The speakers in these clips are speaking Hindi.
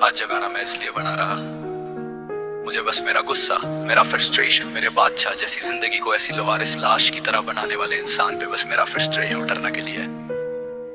आज ये गाना मैं इसलिए बना रहा, मुझे बस मेरा गुस्सा, मेरा फ्रस्ट्रेशन, मेरे बादशाह जैसी जिंदगी को ऐसी लवारिस लाश की तरह बनाने वाले इंसान पे बस मेरा फ्रस्ट्रेशन उतरने के लिए।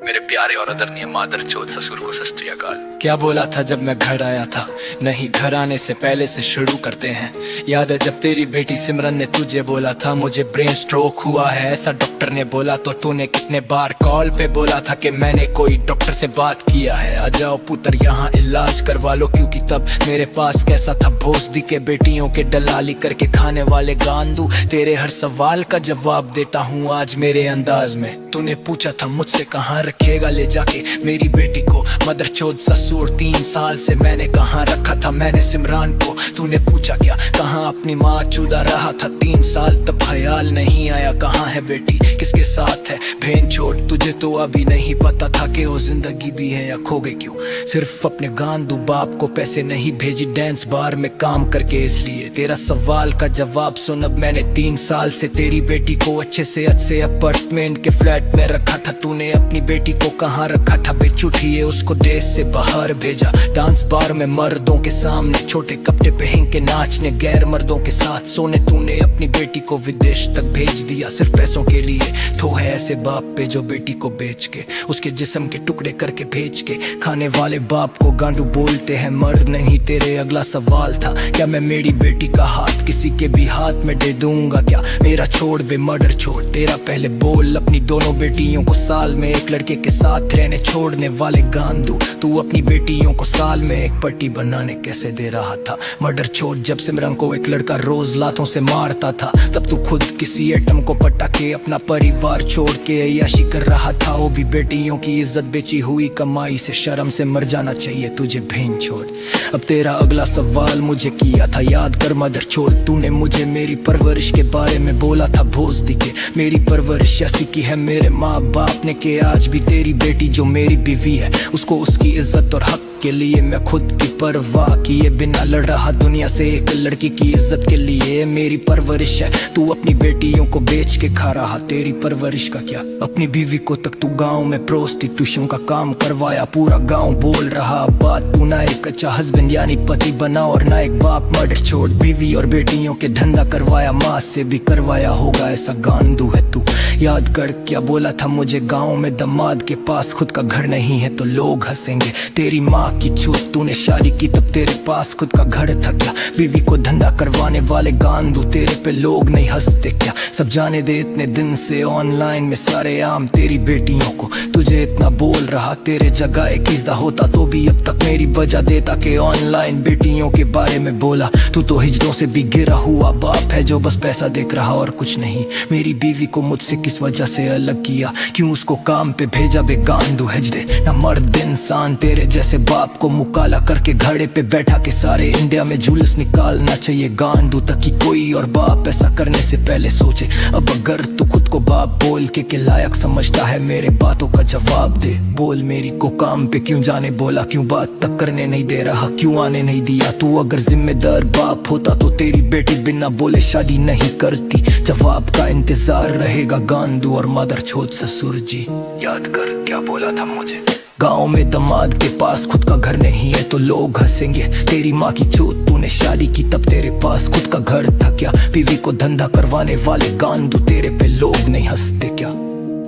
मेरे प्यारे और आदरणीय मादरचोद ससुर को सत श्री अकाल। क्या बोला था जब मैं घर आया था? नहीं, घर आने से पहले से शुरू करते हैं। याद है जब तेरी बेटी सिमरन ने तुझे बोला था मुझे ब्रेन स्ट्रोक हुआ है, ऐसा डॉक्टर ने बोला, तो तूने कितने बार कॉल पे बोला था कि मैंने कोई डॉक्टर से बात किया है, आ जाओ पुत्र यहाँ इलाज करवा लो। क्योंकि तब मेरे पास कैसा था भोसदी के बेटियों के दलाली करके खाने वाले गांडू। तेरे हर सवाल का जवाब देता हूँ आज मेरे अंदाज में। तूने पूछा था मुझसे कहाँ रखेगा ले जाके मेरी बेटी को, मदरचोद ससुर 3 साल से मैंने कहाँ रखा था मैंने सिमरान को। तूने पूछा क्या कहाँ अपनी माँ चुदा रहा था 3 साल, तब ख्याल नहीं आया कहाँ है बेटी किसके साथ है। भेन छोड़ तुझे तो अभी नहीं पता था कि वो जिंदगी भी है या खो गई क्यों। सिर्फ अपने गांडू बाप को पैसे नहीं भेजी डांस बार में काम करके, इसलिए तेरा सवाल का जवाब सुन। अब मैंने 3 साल से तेरी बेटी को अच्छे अपार्टमेंट के फ्लैट में रखा था। तूने अपनी बेटी को कहाँ रखा था? बेचुठिए उसको देश से बाहर भेजा, डांस बार में मर्दों के सामने छोटे कपड़े पहन के नाचने गैर मर्दों के साथ सोने। तूने अपनी बेटी को विदेश तक भेज दिया सिर्फ पैसों के लिए। तो है ऐसे बाप पे जो बेटी को बेच के उसके जिस्म के टुकड़े करके भेज के खाने वाले बाप को गांडू बोलते हैं, मर्द नहीं। तेरे अगला सवाल था क्या मैं मेरी बेटी का हाथ किसी के भी हाथ में दे दूंगा क्या? मेरा छोड़ बे मर्डर छोड़, तेरा पहले बोल। अपनी दोनों बेटियों को साल में एक लड़के के साथ रहने छोड़ने वाले गांडू, तू अपनी बेटियों को साल में एक पट्टी बनाने कैसे दे रहा था? मर्डर छोड़, जब सिमरन को एक लड़का रोज लातों से मारता था तब तू खुद किसी एटम को पटा के अपना परिवार छोड़ के अय्याशी कर रहा था। वो भी बेटियों की इज्जत बेची हुई कमाई से, शर्म से मर जाना चाहिए तुझे भेन छोड़। अब तेरा अगला सवाल मुझे किया था याद कर मदर छोड़, तूने मुझे मेरी परवरिश के बारे में बोला था भोसदी के। मेरी परवरिश ऐसी की है मेरे माँ बाप ने कि आज भी तेरी बेटी जो मेरी बीवी है उसको उसकी इज्जत और हक के लिए मैं खुद की परवाह किए बिना लड़ रहा दुनिया से एक लड़की की इज्जत के लिए। मेरी परवरिश है तू अपनी बेटियों को बेच के खा रहा, तेरी परवरिश का क्या? अपनी बीवी को तक तू गांव में प्रोस्टिट्यूशन का काम करवाया, पूरा गांव बोल रहा बात। तू ना एक अच्छा हस्बैंड यानी पति बना और ना एक बाप। मर्डर छोड़, बीवी और बेटियों के धंधा करवाया, माँ से भी करवाया होगा, ऐसा गांडू है तू। याद कर क्या बोला था मुझे गाँव में दामाद के पास खुद का घर नहीं है तो लोग हंसेंगे। तेरी माँ की छूट, तूने शादी की तब तेरे पास खुद का घर था क्या? बीवी को धंधा करवाने वाले गांडू, तेरे पे लोग नहीं हंसते क्या? सब जाने दे इतने दिन से ऑनलाइन में सारे आम तेरी बेटियों को, तुझे इतना बोल रहा तेरे जगह एक इज्दा होता तो भी अब तक मेरी बजा देता कि ऑनलाइन बेटियों के बारे में बोला। तू तो हिजड़ों से भी गिरा हुआ बाप है जो बस पैसा देख रहा और कुछ नहीं। मेरी बीवी को मुझसे किस वजह से अलग किया, क्यों उसको काम पे भेजा बे गांडू हिजड़े ना मर्द इंसान। तेरे जैसे बाप को मुकाला करके घड़े पे बैठा के सारे इंडिया में जुलूस निकालना चाहिए गांडू, ताकि कोई और बाप ऐसा करने से पहले सोचे। अब अगर तू खुद को बाप बोल के लायक समझता है मेरे बातों का जवाब दे। बोल मेरी को काम पे क्यों जाने बोला, क्यों बात तक करने नहीं दे रहा, क्यों आने नहीं दिया? तू अगर जिम्मेदार बाप होता तो तेरी बेटी बिना बोले शादी नहीं करती। जवाब का इंतजार रहेगा गांडू और मदरचोद ससुर जी। याद कर क्या बोला था मुझे, गाँव में दामाद के पास खुद का घर नहीं है तो लोग हंसेंगे। तेरी माँ की चोट, तूने शादी की तब तेरे पास खुद का घर था क्या? बीवी को धंधा करवाने वाले गांडू, तेरे पे लोग नहीं हंसते क्या?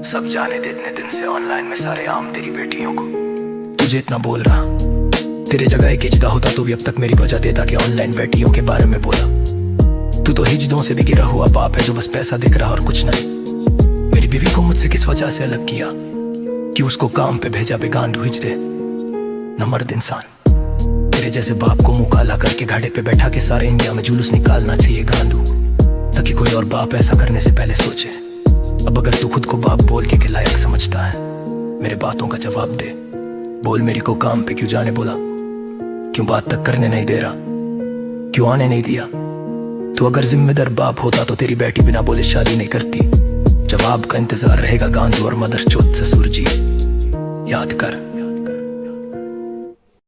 सब जाने दे इतने दिन से ऑनलाइन में सारे आम तेरी बेटियों को, तुझे इतना बोल रहा तेरे जगह एक हिजड़ा होता तो भी अब तक मेरी वजह देता कि ऑनलाइन बेटियों के बारे में बोला। तू तो हिजड़ों से भी गिरा हुआ बाप है जो बस पैसा देख रहा और कुछ नहीं। मेरी बीवी को मुझसे किस वजह से अलग किया, कि उसको काम पे भेजा बे गांडू हिजड़े न मर्द इंसान। तेरे जैसे बाप को मुंह काला करके घाड़े पे बैठा के सारे इंडिया में जुलूस निकालना चाहिए गांडू, ताकि कोई और बाप ऐसा करने से पहले सोचे। अब अगर तू खुद को बाप बोल के लायक समझता है मेरे बातों का जवाब दे। बोल मेरी को काम पे क्यों जाने बोला, क्यों बात तक करने नहीं दे रहा, क्यों आने नहीं दिया? तू अगर जिम्मेदार बाप होता तो तेरी बेटी बिना बोले शादी नहीं करती। जवाब का इंतजार रहेगा गांडू और मदरचोद ससुर जी। याद कर।